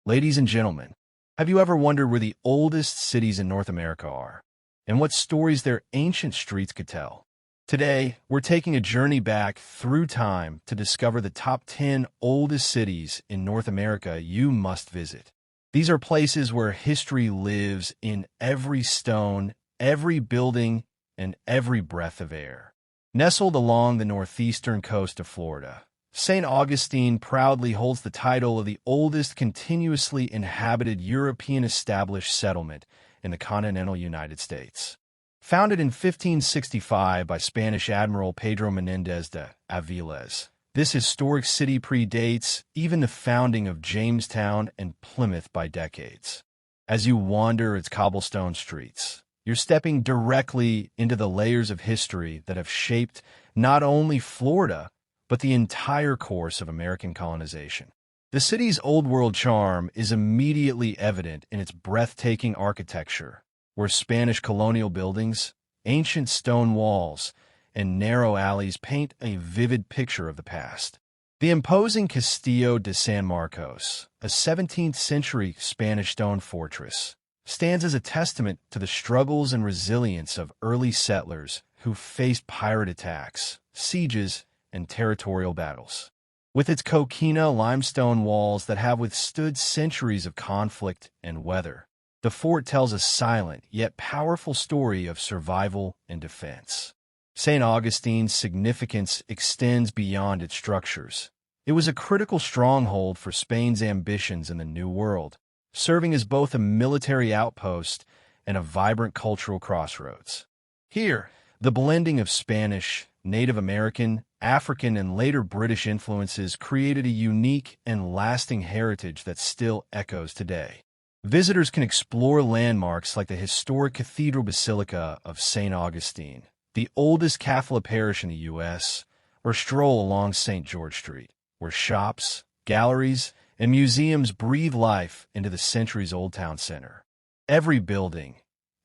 Ladies and gentlemen, have you ever wondered where the oldest cities in North America are, and what stories their ancient streets could tell? Today, we're taking a journey back through time to discover the top 10 oldest cities in North America you must visit. These are places where history lives in every stone, every building, and every breath of air. Nestled along the northeastern coast of Florida, St. Augustine proudly holds the title of the oldest continuously inhabited European established settlement in the continental United States. Founded in 1565 by Spanish Admiral Pedro Menéndez de Avilés, this historic city predates even the founding of Jamestown and Plymouth by decades. As you wander its cobblestone streets, you're stepping directly into the layers of history that have shaped not only Florida, but the entire course of American colonization. The city's old-world charm is immediately evident in its breathtaking architecture, where Spanish colonial buildings, ancient stone walls, and narrow alleys paint a vivid picture of the past. The imposing Castillo de San Marcos, a 17th-century Spanish stone fortress, stands as a testament to the struggles and resilience of early settlers who faced pirate attacks, sieges, and territorial battles. With its coquina limestone walls that have withstood centuries of conflict and weather, the fort tells a silent yet powerful story of survival and defense. St. Augustine's significance extends beyond its structures. It was a critical stronghold for Spain's ambitions in the New World, serving as both a military outpost and a vibrant cultural crossroads. Here, the blending of Spanish, Native American, African, and later British influences created a unique and lasting heritage that still echoes today. Visitors can explore landmarks like the historic Cathedral Basilica of St. Augustine, the oldest Catholic parish in the U.S., or stroll along St. George Street, where shops, galleries, and museums breathe life into the centuries-old town center. Every building,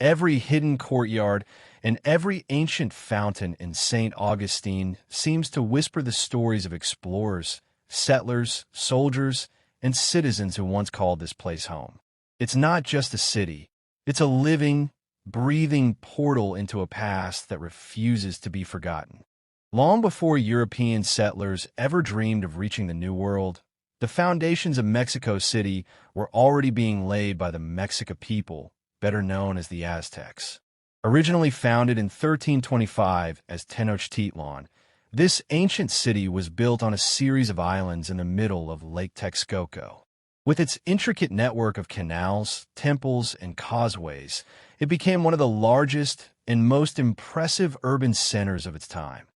every hidden courtyard, and every ancient fountain in St. Augustine seems to whisper the stories of explorers, settlers, soldiers, and citizens who once called this place home. It's not just a city. It's a living, breathing portal into a past that refuses to be forgotten. Long before European settlers ever dreamed of reaching the New World, the foundations of Mexico City were already being laid by the Mexica people, better known as the Aztecs. Originally founded in 1325 as Tenochtitlan, this ancient city was built on a series of islands in the middle of Lake Texcoco. With its intricate network of canals, temples, and causeways, it became one of the largest and most impressive urban centers of its time,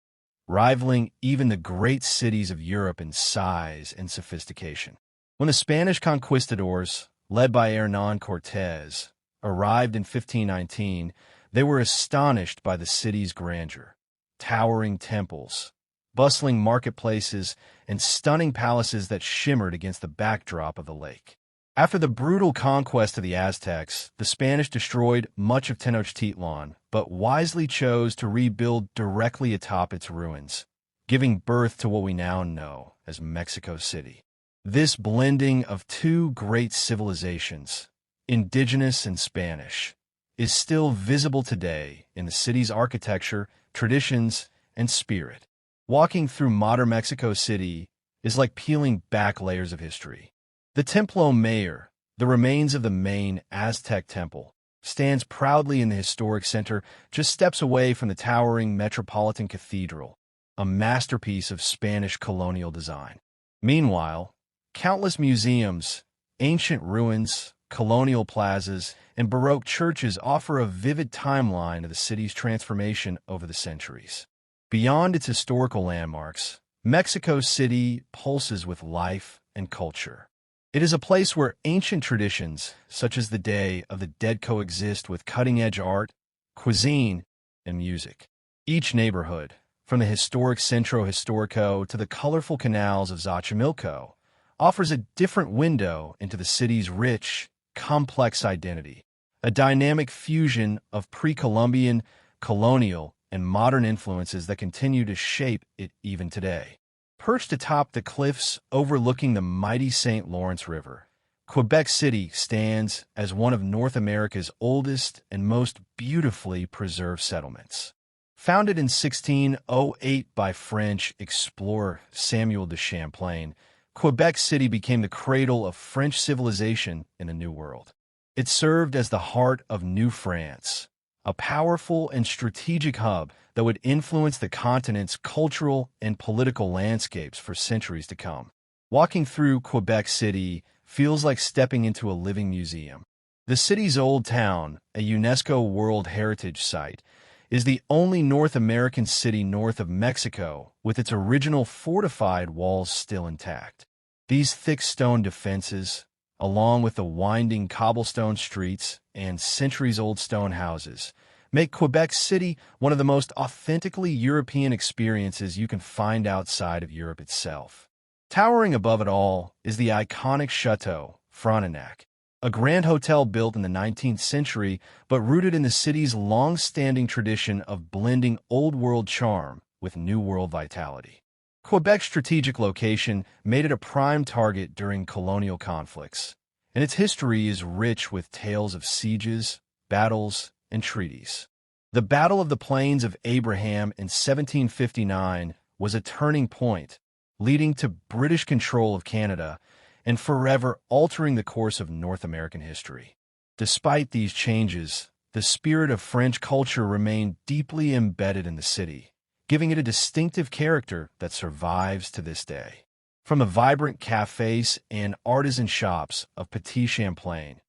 rivaling even the great cities of Europe in size and sophistication. When the Spanish conquistadors, led by Hernán Cortés, arrived in 1519, they were astonished by the city's grandeur. Towering temples, bustling marketplaces, and stunning palaces that shimmered against the backdrop of the lake. After the brutal conquest of the Aztecs, the Spanish destroyed much of Tenochtitlan, but wisely chose to rebuild directly atop its ruins, giving birth to what we now know as Mexico City. This blending of two great civilizations, indigenous and Spanish, is still visible today in the city's architecture, traditions, and spirit. Walking through modern Mexico City is like peeling back layers of history. The Templo Mayor, the remains of the main Aztec temple, stands proudly in the historic center, just steps away from the towering Metropolitan Cathedral, a masterpiece of Spanish colonial design. Meanwhile, countless museums, ancient ruins, colonial plazas, and Baroque churches offer a vivid timeline of the city's transformation over the centuries. Beyond its historical landmarks, Mexico City pulses with life and culture. It is a place where ancient traditions, such as the Day of the Dead, coexist with cutting-edge art, cuisine, and music. Each neighborhood, from the historic Centro Histórico to the colorful canals of Xochimilco, offers a different window into the city's rich, complex identity, a dynamic fusion of pre-Columbian, colonial, and modern influences that continue to shape it even today. Perched atop the cliffs overlooking the mighty St. Lawrence River, Quebec City stands as one of North America's oldest and most beautifully preserved settlements. Founded in 1608 by French explorer Samuel de Champlain, Quebec City became the cradle of French civilization in the New World. It served as the heart of New France, a powerful and strategic hub that would influence the continent's cultural and political landscapes for centuries to come. Walking through Quebec City feels like stepping into a living museum. The city's old town, a UNESCO World Heritage Site, is the only North American city north of Mexico with its original fortified walls still intact. These thick stone defenses, along with the winding cobblestone streets and centuries-old stone houses, make Quebec City one of the most authentically European experiences you can find outside of Europe itself. Towering above it all is the iconic Chateau Frontenac, a grand hotel built in the 19th century but rooted in the city's long-standing tradition of blending old-world charm with new-world vitality. Quebec's strategic location made it a prime target during colonial conflicts, and its history is rich with tales of sieges, battles, and treaties. The Battle of the Plains of Abraham in 1759 was a turning point, leading to British control of Canada and forever altering the course of North American history. Despite these changes, the spirit of French culture remained deeply embedded in the city, giving it a distinctive character that survives to this day. From the vibrant cafes and artisan shops of Petit Champlain,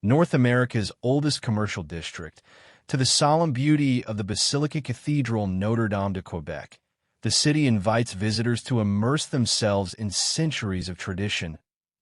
North America's oldest commercial district, to the solemn beauty of the Basilica Cathedral Notre Dame de Quebec, the city invites visitors to immerse themselves in centuries of tradition,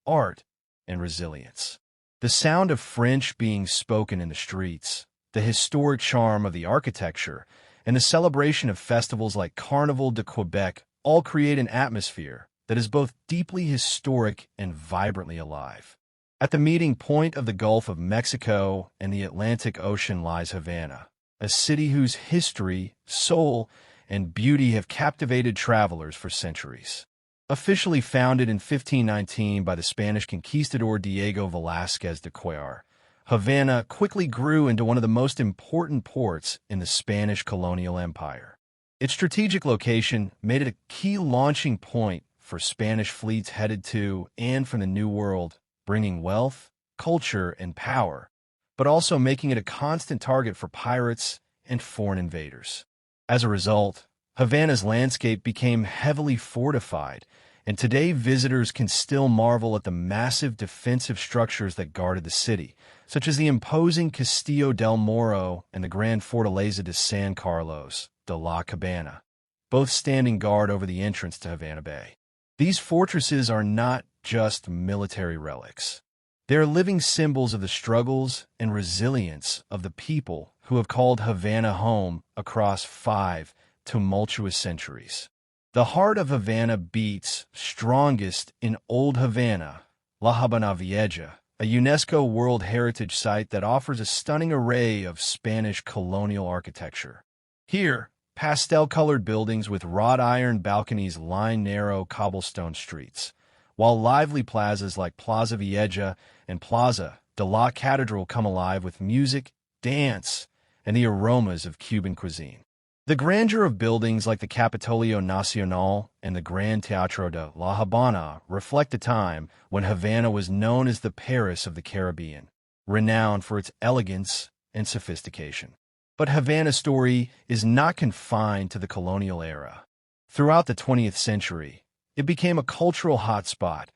art, and resilience. The sound of French being spoken in the streets, the historic charm of the architecture, and the celebration of festivals like Carnival de Quebec all create an atmosphere that is both deeply historic and vibrantly alive. At the meeting point of the Gulf of Mexico and the Atlantic Ocean lies Havana, a city whose history, soul, and beauty have captivated travelers for centuries. Officially founded in 1519 by the Spanish conquistador Diego Velázquez de Cuellar, Havana quickly grew into one of the most important ports in the Spanish colonial empire. Its strategic location made it a key launching point for Spanish fleets headed to and from the New World, bringing wealth, culture, and power, but also making it a constant target for pirates and foreign invaders. As a result, Havana's landscape became heavily fortified, and today visitors can still marvel at the massive defensive structures that guarded the city, such as the imposing Castillo del Morro and the Grand Fortaleza de San Carlos de la Cabana, both standing guard over the entrance to Havana Bay. These fortresses are not just military relics. They are living symbols of the struggles and resilience of the people who have called Havana home across 5 tumultuous centuries. The heart of Havana beats strongest in Old Havana, La Habana Vieja, a UNESCO World Heritage Site that offers a stunning array of Spanish colonial architecture. Here, pastel-colored buildings with wrought iron balconies line narrow cobblestone streets, while lively plazas like Plaza Vieja and Plaza de la Catedral come alive with music, dance, and the aromas of Cuban cuisine. The grandeur of buildings like the Capitolio Nacional and the Gran Teatro de La Habana reflect a time when Havana was known as the Paris of the Caribbean, renowned for its elegance and sophistication. But Havana's story is not confined to the colonial era. Throughout the 20th century, it became a cultural hotspot,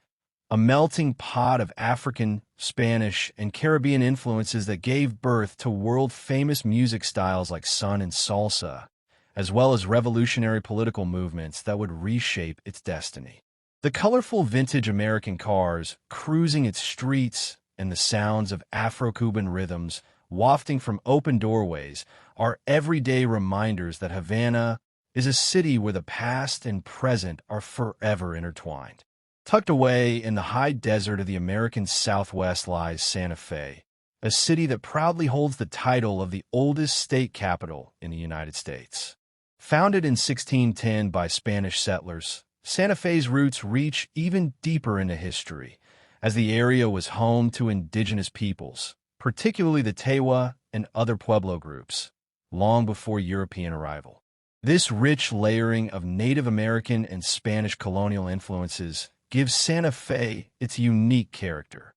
a melting pot of African, Spanish, and Caribbean influences that gave birth to world-famous music styles like son and salsa, as well as revolutionary political movements that would reshape its destiny. The colorful vintage American cars cruising its streets and the sounds of Afro-Cuban rhythms wafting from open doorways are everyday reminders that Havana is a city where the past and present are forever intertwined. Tucked away in the high desert of the American Southwest lies Santa Fe, a city that proudly holds the title of the oldest state capital in the United States. Founded in 1610 by Spanish settlers, Santa Fe's roots reach even deeper into history, as the area was home to indigenous peoples, particularly the Tewa and other Pueblo groups, long before European arrival. This rich layering of Native American and Spanish colonial influences gives Santa Fe its unique character,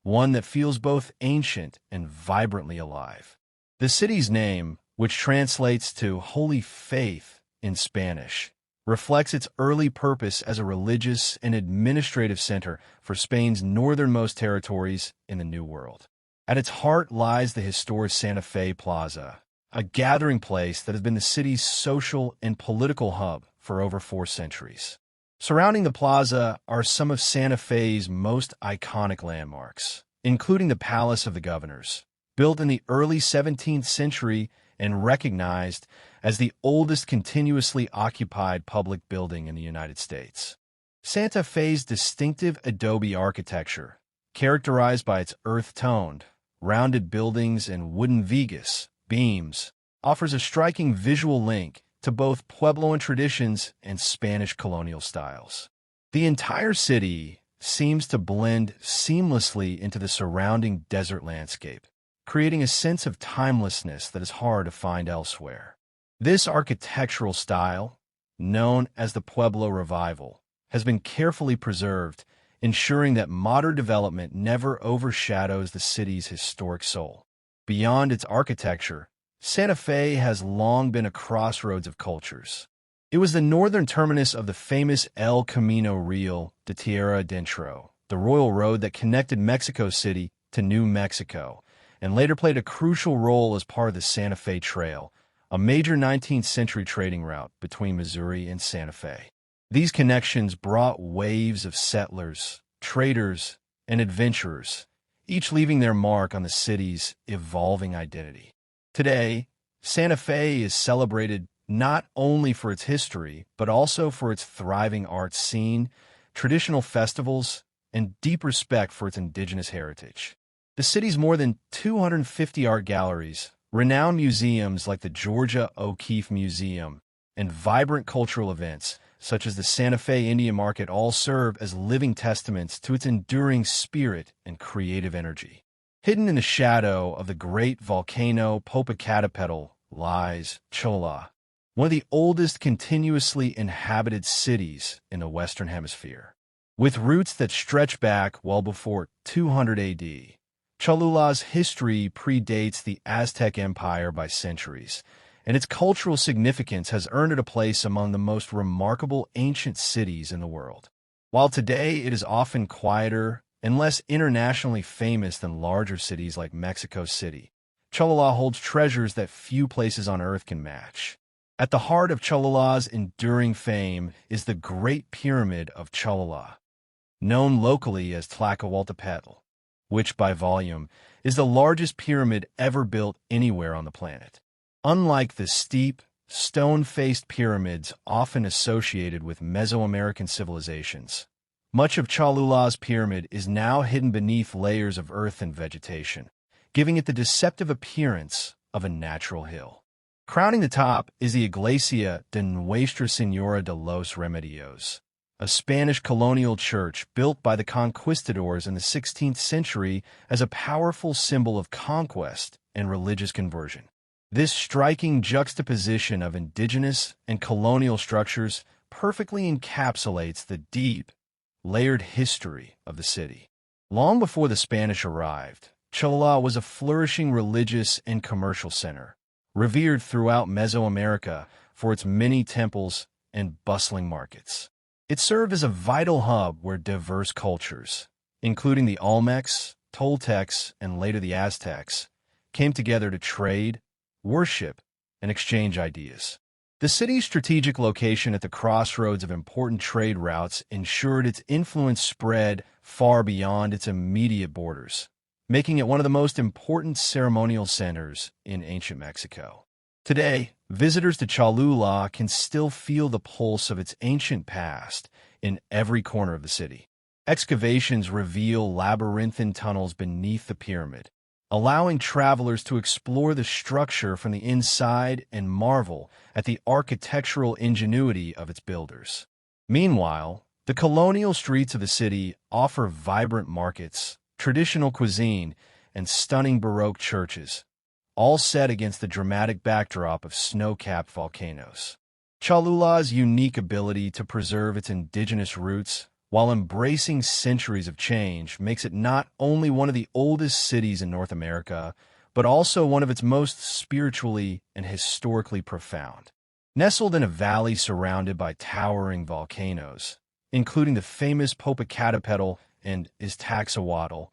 one that feels both ancient and vibrantly alive. The city's name, which translates to Holy Faith in Spanish, reflects its early purpose as a religious and administrative center for Spain's northernmost territories in the New World. At its heart lies the historic Santa Fe Plaza, a gathering place that has been the city's social and political hub for over 4 centuries. Surrounding the plaza are some of Santa Fe's most iconic landmarks, including the Palace of the Governors, built in the early 17th century and recognized as the oldest continuously occupied public building in the United States. Santa Fe's distinctive adobe architecture, characterized by its earth-toned, rounded buildings and wooden vigas, beams, offers a striking visual link to both Puebloan traditions and Spanish colonial styles. The entire city seems to blend seamlessly into the surrounding desert landscape, creating a sense of timelessness that is hard to find elsewhere. This architectural style, known as the Pueblo Revival, has been carefully preserved, ensuring that modern development never overshadows the city's historic soul. Beyond its architecture, Santa Fe has long been a crossroads of cultures. It was the northern terminus of the famous El Camino Real de Tierra Adentro, the royal road that connected Mexico City to New Mexico, and later played a crucial role as part of the Santa Fe Trail, a major 19th century trading route between Missouri and Santa Fe. These connections brought waves of settlers, traders, and adventurers, each leaving their mark on the city's evolving identity. Today, Santa Fe is celebrated not only for its history, but also for its thriving arts scene, traditional festivals, and deep respect for its indigenous heritage. The city's more than 250 art galleries, renowned museums like the Georgia O'Keeffe Museum, and vibrant cultural events such as the Santa Fe Indian Market all serve as living testaments to its enduring spirit and creative energy. Hidden in the shadow of the great volcano Popocatépetl lies Cholula, one of the oldest continuously inhabited cities in the Western Hemisphere. With roots that stretch back well before 200 AD, Cholula's history predates the Aztec Empire by centuries, and its cultural significance has earned it a place among the most remarkable ancient cities in the world. While today it is often quieter and less internationally famous than larger cities like Mexico City, Cholula holds treasures that few places on earth can match. At the heart of Cholula's enduring fame is the Great Pyramid of Cholula, known locally as Tlacoaltepetl, which by volume is the largest pyramid ever built anywhere on the planet. Unlike the steep, stone-faced pyramids often associated with Mesoamerican civilizations, much of Cholula's pyramid is now hidden beneath layers of earth and vegetation, giving it the deceptive appearance of a natural hill. Crowning the top is the Iglesia de Nuestra Señora de los Remedios, a Spanish colonial church built by the conquistadors in the 16th century as a powerful symbol of conquest and religious conversion. This striking juxtaposition of indigenous and colonial structures perfectly encapsulates the deep, layered history of the city. Long before the Spanish arrived, Cholula was a flourishing religious and commercial center, revered throughout Mesoamerica for its many temples and bustling markets. It served as a vital hub where diverse cultures, including the Olmecs, Toltecs, and later the Aztecs, came together to trade, worship, and exchange ideas. The city's strategic location at the crossroads of important trade routes ensured its influence spread far beyond its immediate borders, making it one of the most important ceremonial centers in ancient Mexico. Today, visitors to Cholula can still feel the pulse of its ancient past in every corner of the city. Excavations reveal labyrinthine tunnels beneath the pyramid, allowing travelers to explore the structure from the inside and marvel at the architectural ingenuity of its builders. Meanwhile, The colonial streets of the city offer vibrant markets, traditional cuisine, and stunning Baroque churches, all set against the dramatic backdrop of snow-capped volcanoes. Cholula's unique ability to preserve its indigenous roots while embracing centuries of change makes it not only one of the oldest cities in North America, but also one of its most spiritually and historically profound. Nestled in a valley surrounded by towering volcanoes, including the famous Popocatépetl and Iztaccíhuatl,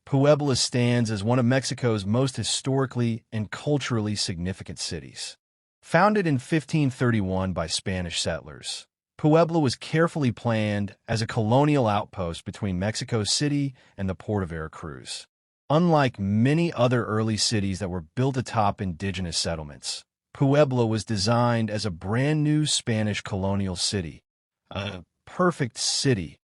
Puebla stands as one of Mexico's most historically and culturally significant cities. Founded in 1531 by Spanish settlers, Puebla was carefully planned as a colonial outpost between Mexico City and the port of Veracruz. Unlike many other early cities that were built atop indigenous settlements, Puebla was designed as a brand-new Spanish colonial city, a perfect city,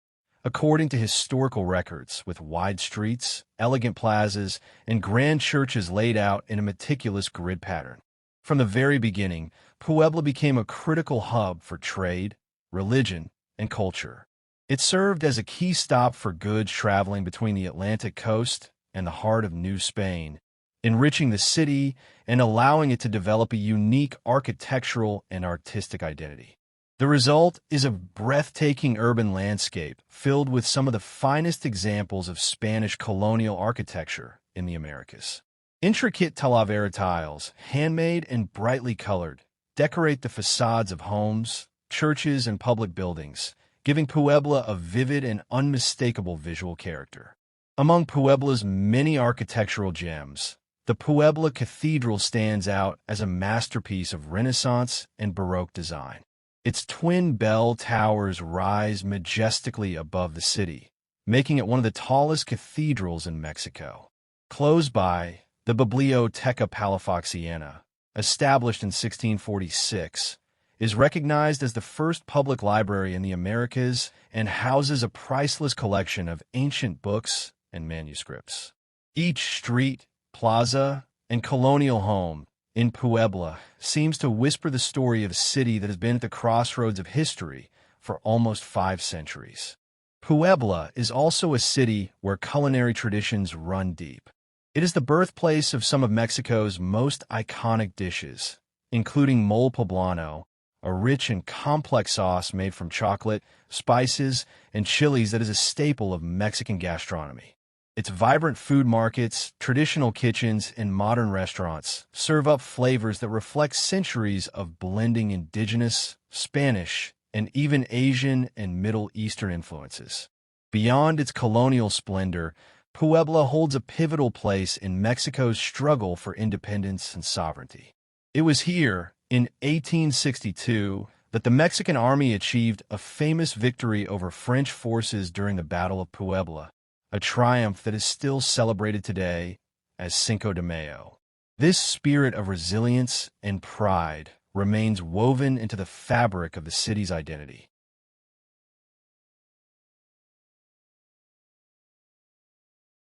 according to historical records, with wide streets, elegant plazas, and grand churches laid out in a meticulous grid pattern. From the very beginning, Puebla became a critical hub for trade, religion, and culture. It served as a key stop for goods traveling between the Atlantic coast and the heart of New Spain, enriching the city and allowing it to develop a unique architectural and artistic identity. The result is a breathtaking urban landscape filled with some of the finest examples of Spanish colonial architecture in the Americas. Intricate talavera tiles, handmade and brightly colored, decorate the facades of homes, churches, and public buildings, giving Puebla a vivid and unmistakable visual character. Among Puebla's many architectural gems, the Puebla Cathedral stands out as a masterpiece of Renaissance and Baroque design. Its twin bell towers rise majestically above the city, making it one of the tallest cathedrals in Mexico. Close by, the Biblioteca Palafoxiana, established in 1646, is recognized as the first public library in the Americas and houses a priceless collection of ancient books and manuscripts. Each street, plaza, and colonial home in Puebla seems to whisper the story of a city that has been at the crossroads of history for almost 5 centuries. Puebla is also a city where culinary traditions run deep. It is the birthplace of some of Mexico's most iconic dishes, including mole poblano, a rich and complex sauce made from chocolate, spices, and chilies that is a staple of Mexican gastronomy. Its vibrant food markets, traditional kitchens, and modern restaurants serve up flavors that reflect centuries of blending indigenous, Spanish, and even Asian and Middle Eastern influences. Beyond its colonial splendor, Puebla holds a pivotal place in Mexico's struggle for independence and sovereignty. It was here, in 1862, that the Mexican army achieved a famous victory over French forces during the Battle of Puebla, a triumph that is still celebrated today as Cinco de Mayo. This spirit of resilience and pride remains woven into the fabric of the city's identity.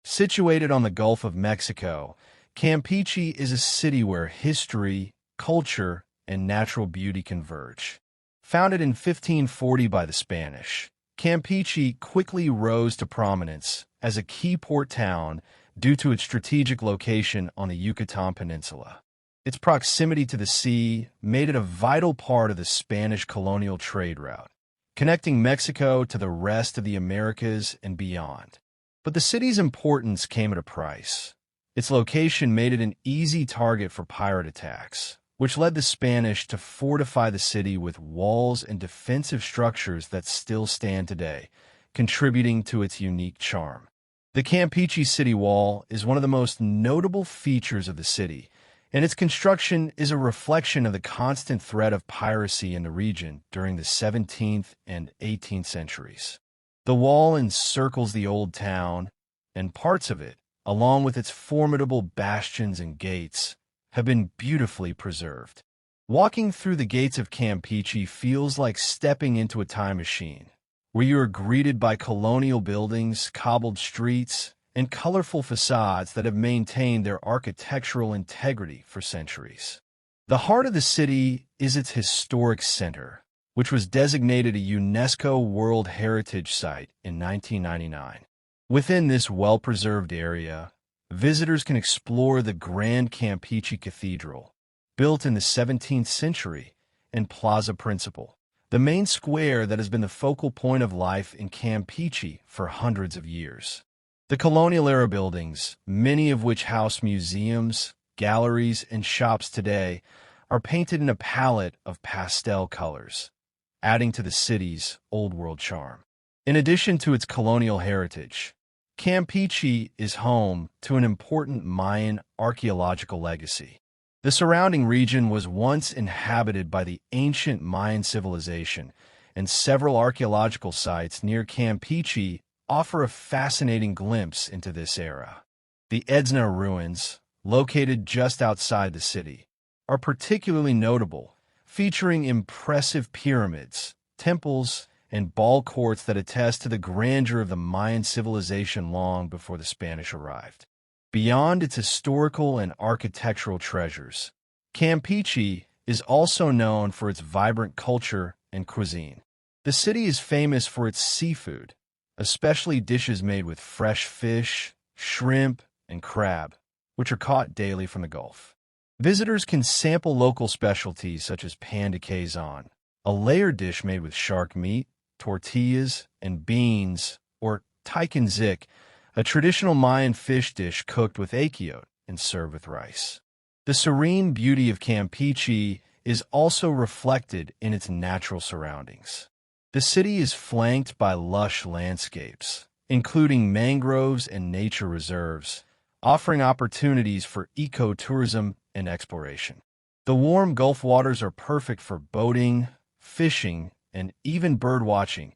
Situated on the Gulf of Mexico, Campeche is a city where history, culture, and natural beauty converge. Founded in 1540 by the Spanish, Campeche quickly rose to prominence as a key port town due to its strategic location on the Yucatan Peninsula. Its proximity to the sea made it a vital part of the Spanish colonial trade route, connecting Mexico to the rest of the Americas and beyond. But the city's importance came at a price. Its location made it an easy target for pirate attacks, which led the Spanish to fortify the city with walls and defensive structures that still stand today, contributing to its unique charm. The Campeche City Wall is one of the most notable features of the city, and its construction is a reflection of the constant threat of piracy in the region during the 17th and 18th centuries. The wall encircles the old town, and parts of it, along with its formidable bastions and gates, have been beautifully preserved. Walking through the gates of Campeche feels like stepping into a time machine, where you are greeted by colonial buildings, cobbled streets, and colorful facades that have maintained their architectural integrity for centuries. The heart of the city is its historic center, which was designated a UNESCO World Heritage Site in 1999. Within this well-preserved area, visitors can explore the Grand Campeche Cathedral, built in the 17th century, and Plaza Principal, the main square that has been the focal point of life in Campeche for hundreds of years. The colonial-era buildings, many of which house museums, galleries, and shops today, are painted in a palette of pastel colors, adding to the city's old-world charm. In addition to its colonial heritage, Campeche is home to an important Mayan archaeological legacy. The surrounding region was once inhabited by the ancient Mayan civilization, and several archaeological sites near Campeche offer a fascinating glimpse into this era. The Edzna ruins, located just outside the city, are particularly notable, featuring impressive pyramids, temples, and ball courts that attest to the grandeur of the Mayan civilization long before the Spanish arrived. Beyond its historical and architectural treasures, Campeche is also known for its vibrant culture and cuisine. The city is famous for its seafood, especially dishes made with fresh fish, shrimp, and crab, which are caught daily from the Gulf. Visitors can sample local specialties such as pan de quezon, a layered dish made with shark meat, tortillas, and beans, or taikinzik, a traditional Mayan fish dish cooked with akiote and served with rice. The serene beauty of Campeche is also reflected in its natural surroundings. The city is flanked by lush landscapes, including mangroves and nature reserves, offering opportunities for ecotourism and exploration. The warm Gulf waters are perfect for boating, fishing, and even bird watching,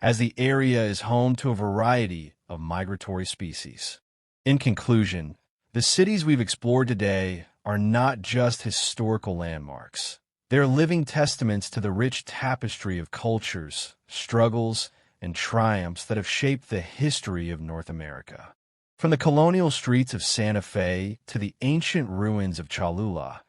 as the area is home to a variety of migratory species. In conclusion, the cities we've explored today are not just historical landmarks. They're living testaments to the rich tapestry of cultures, struggles, and triumphs that have shaped the history of North America. From the colonial streets of Santa Fe to the ancient ruins of Cholula,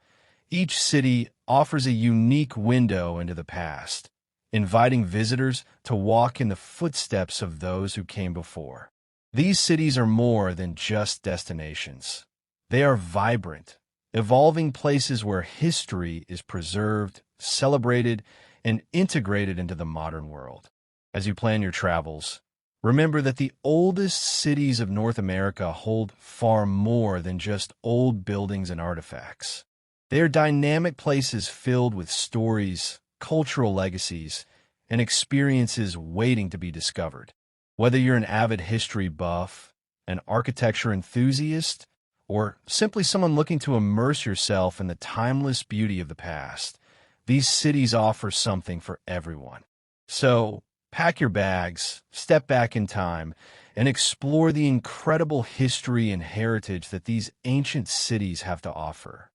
each city offers a unique window into the past, inviting visitors to walk in the footsteps of those who came before. These cities are more than just destinations. They are vibrant, evolving places where history is preserved, celebrated, and integrated into the modern world. As you plan your travels, remember that the oldest cities of North America hold far more than just old buildings and artifacts. They are dynamic places filled with stories, cultural legacies, and experiences waiting to be discovered. Whether you're an avid history buff, an architecture enthusiast, or simply someone looking to immerse yourself in the timeless beauty of the past, these cities offer something for everyone. So, pack your bags, step back in time, and explore the incredible history and heritage that these ancient cities have to offer.